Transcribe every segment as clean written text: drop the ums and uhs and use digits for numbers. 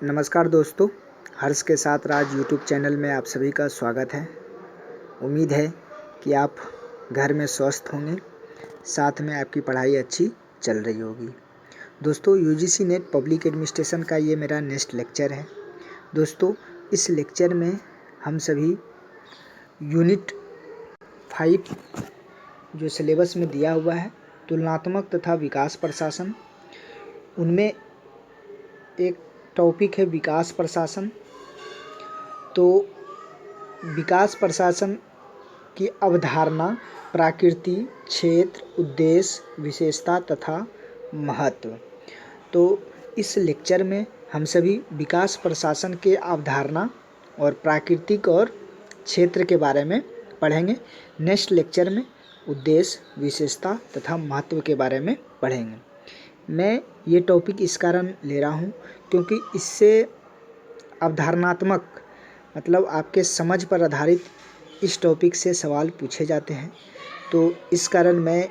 नमस्कार दोस्तों, हर्ष के साथ राज यूट्यूब चैनल में आप सभी का स्वागत है। उम्मीद है कि आप घर में स्वस्थ होंगे, साथ में आपकी पढ़ाई अच्छी चल रही होगी। दोस्तों, यूजीसी नेट पब्लिक एडमिनिस्ट्रेशन का ये मेरा नेक्स्ट लेक्चर है। दोस्तों, इस लेक्चर में हम सभी यूनिट 5 जो सिलेबस में दिया हुआ है, तुलनात्मक तथा विकास प्रशासन, उनमें एक टॉपिक है विकास प्रशासन। तो विकास प्रशासन की अवधारणा, प्रकृति, क्षेत्र, उद्देश्य, विशेषता तथा महत्व। तो इस लेक्चर में हम सभी विकास प्रशासन के अवधारणा और प्राकृतिक और क्षेत्र के बारे में पढ़ेंगे। नेक्स्ट लेक्चर में उद्देश्य, विशेषता तथा महत्व के बारे में पढ़ेंगे। मैं ये टॉपिक इस कारण ले रहा हूँ क्योंकि इससे अवधारणात्मक मतलब आपके समझ पर आधारित इस टॉपिक से सवाल पूछे जाते हैं। तो इस कारण मैं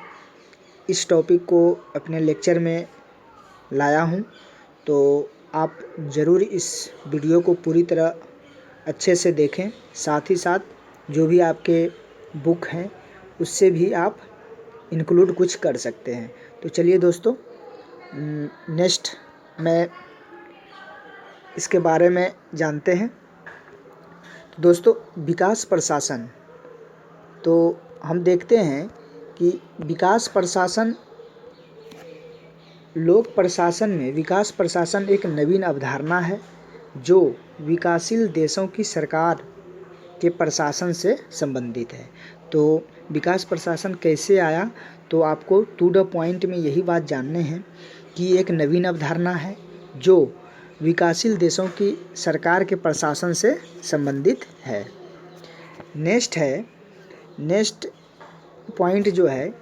इस टॉपिक को अपने लेक्चर में लाया हूँ। तो आप ज़रूर इस वीडियो को पूरी तरह अच्छे से देखें। साथ ही साथ जो भी आपके बुक हैं उससे भी आप इंक्लूड कुछ कर सकते हैं। तो चलिए दोस्तों, नेक्स्ट मैं इसके बारे में जानते हैं। तो दोस्तों, विकास प्रशासन, तो हम देखते हैं कि विकास प्रशासन, लोक प्रशासन में विकास प्रशासन एक नवीन अवधारणा है जो विकासशील देशों की सरकार के प्रशासन से संबंधित है। तो विकास प्रशासन कैसे आया, तो आपको टू द पॉइंट में यही बात जानने हैं कि एक नवीन अवधारणा है जो विकासशील देशों की सरकार के प्रशासन से संबंधित है। नेक्स्ट पॉइंट जो है,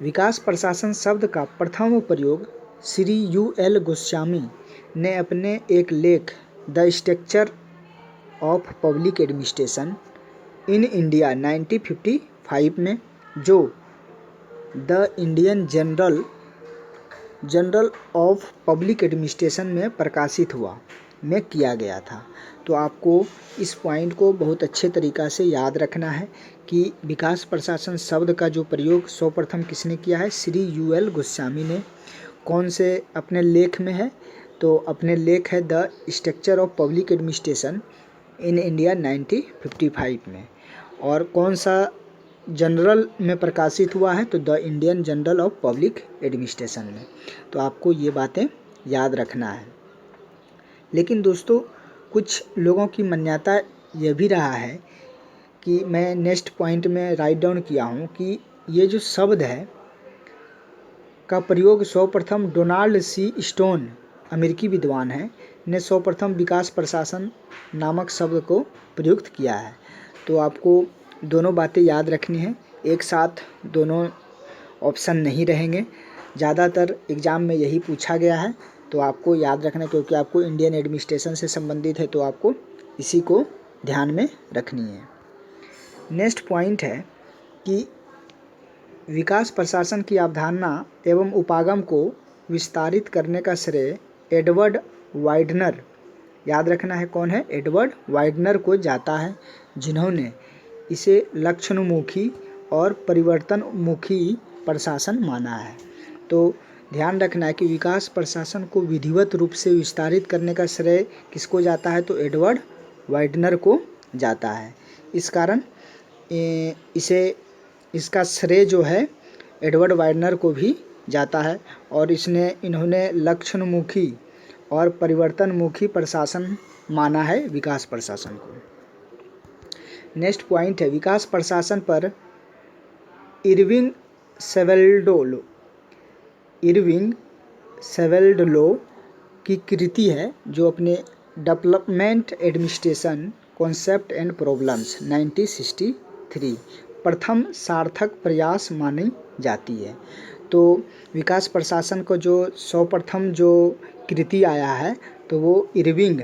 विकास प्रशासन शब्द का प्रथम प्रयोग श्री यूएल गोस्वामी ने अपने एक लेख the structure of public administration in India 1955 में, जो the Indian journal of public administration में प्रकाशित हुआ, में किया गया था। तो आपको इस पॉइंट को बहुत अच्छे तरीक़ा से याद रखना है कि विकास प्रशासन शब्द का जो प्रयोग सर्वप्रथम किसने किया है, श्री यूएल गोस्वामी ने। कौन से अपने लेख में है, तो अपने लेख है the structure of public administration in India 1955 में। और कौन सा जनरल में प्रकाशित हुआ है, तो the Indian journal of public administration में। तो आपको ये बातें याद रखना है। लेकिन दोस्तों, कुछ लोगों की मान्यता यह भी रहा है कि मैं नेक्स्ट पॉइंट में राइट डाउन किया हूँ कि ये जो शब्द है का प्रयोग सर्वप्रथम डोनाल्ड सी स्टोन, अमेरिकी विद्वान हैं, ने सर्वप्रथम विकास प्रशासन नामक शब्द को प्रयुक्त किया है। तो आपको दोनों बातें याद रखनी है, एक साथ दोनों ऑप्शन नहीं रहेंगे। ज़्यादातर एग्ज़ाम में यही पूछा गया है, तो आपको याद रखना, क्योंकि आपको इंडियन एडमिनिस्ट्रेशन से संबंधित है, तो आपको इसी को ध्यान में रखनी है। नेक्स्ट पॉइंट है कि विकास प्रशासन की अवधारणा एवं उपागम को विस्तारित करने का श्रेय एडवर्ड वाइडनर, याद रखना है कौन है, एडवर्ड वाइडनर को जाता है, जिन्होंने इसे लक्षणोन्मुखी और परिवर्तनोन्मुखी प्रशासन माना है। तो ध्यान रखना है कि विकास प्रशासन को विधिवत रूप से विस्तारित करने का श्रेय किसको जाता है, तो एडवर्ड वाइडनर को जाता है। इस कारण इसका श्रेय जो है एडवर्ड वाइडनर को भी जाता है, और इन्होंने लक्षणोन्मुखी और परिवर्तनोन्मुखी प्रशासन माना है विकास प्रशासन को। नेक्स्ट पॉइंट है, विकास प्रशासन पर इरविंग सेवेल्डलो की कृति है, जो अपने development administration concept and problems 1963 प्रथम सार्थक प्रयास मानी जाती है। तो विकास प्रशासन को जो सर्वप्रथम जो कृति आया है, तो वो इरविंग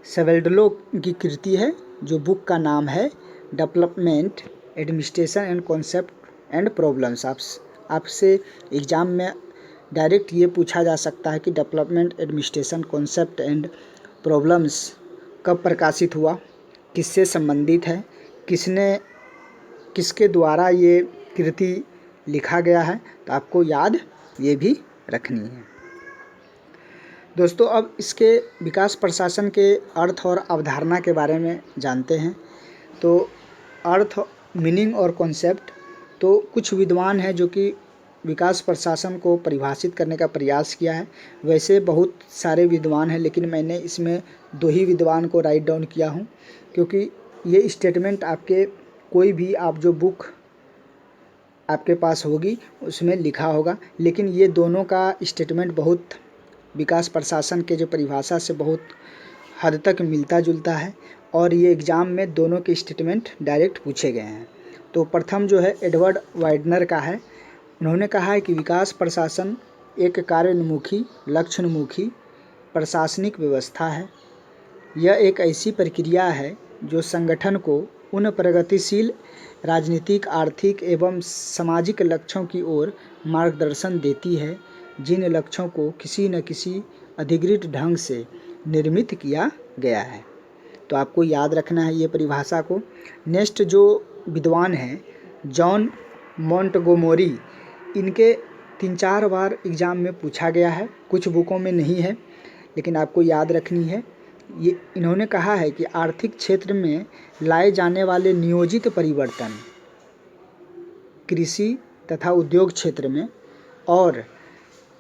सेवेल्डलो की कृति है, जो बुक का नाम है development administration and concept and problems. आपसे एग्ज़ाम में डायरेक्ट ये पूछा जा सकता है कि development administration concept and problems कब प्रकाशित हुआ, किससे संबंधित है, किसके द्वारा ये कृति लिखा गया है, तो आपको याद ये भी रखनी है। दोस्तों अब इसके विकास प्रशासन के अर्थ और अवधारणा के बारे में जानते हैं। तो अर्थ, मीनिंग और कॉन्सेप्ट, तो कुछ विद्वान हैं जो कि विकास प्रशासन को परिभाषित करने का प्रयास किया है। वैसे बहुत सारे विद्वान हैं, लेकिन मैंने इसमें 2 ही विद्वान को राइट डाउन किया हूँ, क्योंकि ये स्टेटमेंट आपके कोई भी आप जो बुक आपके पास होगी उसमें लिखा होगा, लेकिन ये दोनों का स्टेटमेंट बहुत विकास प्रशासन के जो परिभाषा से बहुत हद तक मिलता जुलता है, और ये एग्ज़ाम में दोनों के स्टेटमेंट डायरेक्ट पूछे गए हैं। तो प्रथम जो है एडवर्ड वाइडनर का है। उन्होंने कहा है कि विकास प्रशासन एक कार्योन्मुखी, लक्ष्योन्मुखी प्रशासनिक व्यवस्था है। यह एक ऐसी प्रक्रिया है जो संगठन को उन प्रगतिशील राजनीतिक, आर्थिक एवं सामाजिक लक्ष्यों की ओर मार्गदर्शन देती है जिन लक्ष्यों को किसी न किसी अधिकृत ढंग से निर्मित किया गया है। तो आपको याद रखना है ये परिभाषा को। नेक्स्ट जो विद्वान हैं जॉन मोंटगोमरी, इनके 3-4 बार एग्ज़ाम में पूछा गया है, कुछ बुकों में नहीं है, लेकिन आपको याद रखनी है। ये इन्होंने कहा है कि आर्थिक क्षेत्र में लाए जाने वाले नियोजित परिवर्तन कृषि तथा उद्योग क्षेत्र में और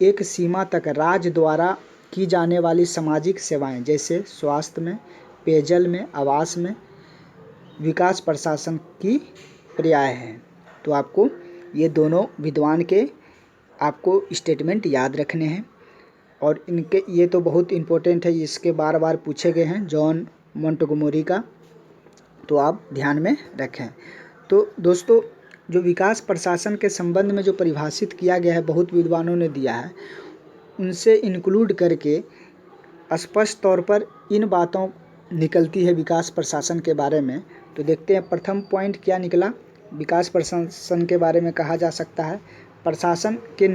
एक सीमा तक राज्य द्वारा की जाने वाली सामाजिक सेवाएं जैसे स्वास्थ्य में, पेयजल में, आवास में विकास प्रशासन की पर्याय हैं। तो आपको ये दोनों विद्वान के आपको स्टेटमेंट याद रखने हैं, और इनके ये तो बहुत इम्पोर्टेंट है, इसके बार बार पूछे गए हैं जॉन मोंटगोमरी का, तो आप ध्यान में रखें। तो दोस्तों जो विकास प्रशासन के संबंध में जो परिभाषित किया गया है बहुत विद्वानों ने दिया है, उनसे इंक्लूड करके स्पष्ट तौर पर इन बातों निकलती है विकास प्रशासन के बारे में। तो देखते हैं प्रथम पॉइंट क्या निकला। विकास प्रशासन के बारे में कहा जा सकता है प्रशासन के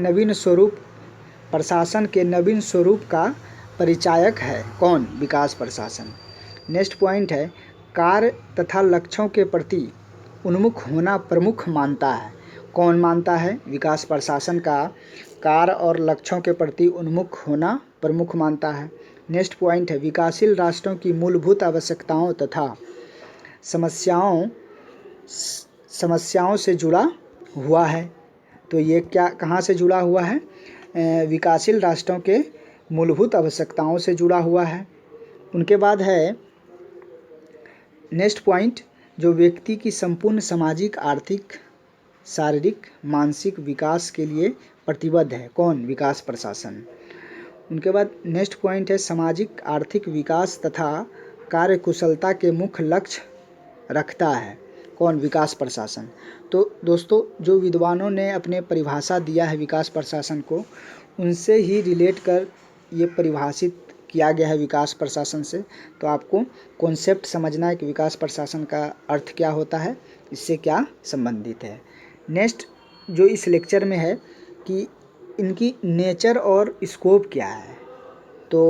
नवीन स्वरूप का परिचायक है। कौन? विकास प्रशासन। नेक्स्ट पॉइंट है कार्य तथा लक्ष्यों के प्रति उन्मुख होना प्रमुख मानता है। कौन मानता है? विकास प्रशासन का कार्य और लक्ष्यों के प्रति उन्मुख होना प्रमुख मानता है। नेक्स्ट पॉइंट है विकासशील राष्ट्रों की मूलभूत आवश्यकताओं तथा समस्याओं से जुड़ा हुआ है। तो ये क्या कहाँ से जुड़ा हुआ है? विकासशील राष्ट्रों के मूलभूत आवश्यकताओं से जुड़ा हुआ है। उनके बाद है नेक्स्ट पॉइंट जो व्यक्ति की संपूर्ण सामाजिक, आर्थिक, शारीरिक, मानसिक विकास के लिए प्रतिबद्ध है। कौन? विकास प्रशासन। उनके बाद नेक्स्ट पॉइंट है सामाजिक, आर्थिक विकास तथा कार्यकुशलता के मुख्य लक्ष्य रखता है। कौन? विकास प्रशासन। तो दोस्तों जो विद्वानों ने अपने परिभाषा दिया है विकास प्रशासन को, उनसे ही रिलेट कर ये परिभाषित किया गया है विकास प्रशासन से। तो आपको कॉन्सेप्ट समझना है कि विकास प्रशासन का अर्थ क्या होता है, इससे क्या संबंधित है। नेक्स्ट जो इस लेक्चर में है कि इनकी नेचर और स्कोप क्या है। तो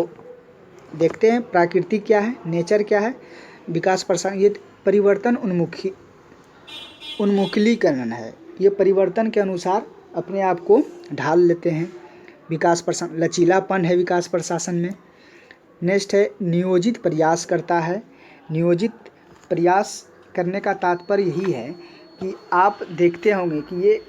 देखते हैं प्रकृति क्या है, नेचर क्या है। विकास प्रशासन ये परिवर्तन उन्मुखीकरण है, ये परिवर्तन के अनुसार अपने आप को ढाल लेते हैं। विकास प्रशासन लचीलापन है विकास प्रशासन में। नेक्स्ट है नियोजित प्रयास करता है। नियोजित प्रयास करने का तात्पर्य यही है कि आप देखते होंगे कि ये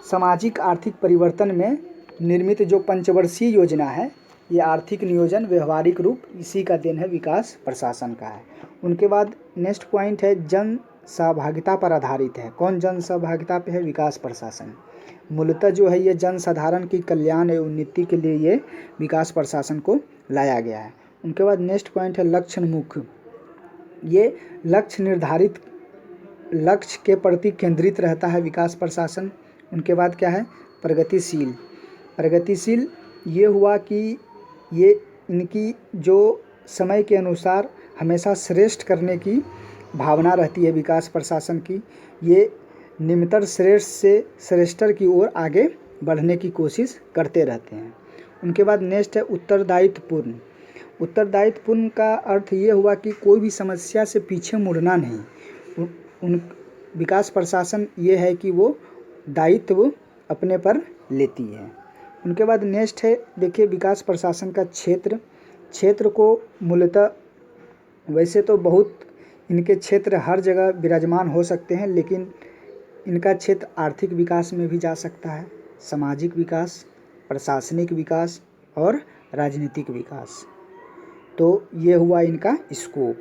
सामाजिक आर्थिक परिवर्तन में निर्मित जो पंचवर्षीय योजना है, ये आर्थिक नियोजन व्यवहारिक रूप इसी का देन है, विकास प्रशासन का है। उनके बाद नेक्स्ट पॉइंट है जन सहभागिता पर आधारित है। कौन जन सहभागिता पे है? विकास प्रशासन। मूलतः जो है ये जन साधारण की कल्याण एवं उन्नति के लिए ये विकास प्रशासन को लाया गया है। उनके बाद नेक्स्ट पॉइंट है लक्ष्योन्मुख। ये लक्ष्य के प्रति केंद्रित रहता है विकास प्रशासन। उनके बाद क्या है? प्रगतिशील। प्रगतिशील ये हुआ कि ये इनकी जो समय के अनुसार हमेशा श्रेष्ठ करने की भावना रहती है विकास प्रशासन की। ये निम्नतर श्रेष्ठ से श्रेष्ठतर की ओर आगे बढ़ने की कोशिश करते रहते हैं। उनके बाद नेक्स्ट है उत्तरदायित्वपूर्ण। उत्तरदायित्वपूर्ण का अर्थ ये हुआ कि कोई भी समस्या से पीछे मुड़ना नहीं। उन विकास प्रशासन ये है कि वो दायित्व अपने पर लेती है। उनके बाद नेक्स्ट है, देखिए विकास प्रशासन का क्षेत्र को मूलतः वैसे तो बहुत इनके क्षेत्र हर जगह विराजमान हो सकते हैं, लेकिन इनका क्षेत्र आर्थिक विकास में भी जा सकता है, सामाजिक विकास, प्रशासनिक विकास और राजनीतिक विकास। तो ये हुआ इनका स्कोप।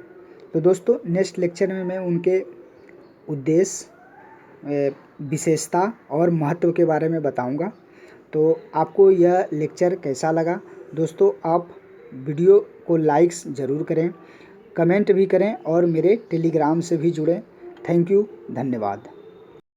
तो दोस्तों नेक्स्ट लेक्चर में मैं उनके उद्देश्य, विशेषता और महत्व के बारे में बताऊंगा। तो आपको यह लेक्चर कैसा लगा दोस्तों? आप वीडियो को लाइक्स ज़रूर करें, कमेंट भी करें और मेरे टेलीग्राम से भी जुड़ें। थैंक यू, धन्यवाद।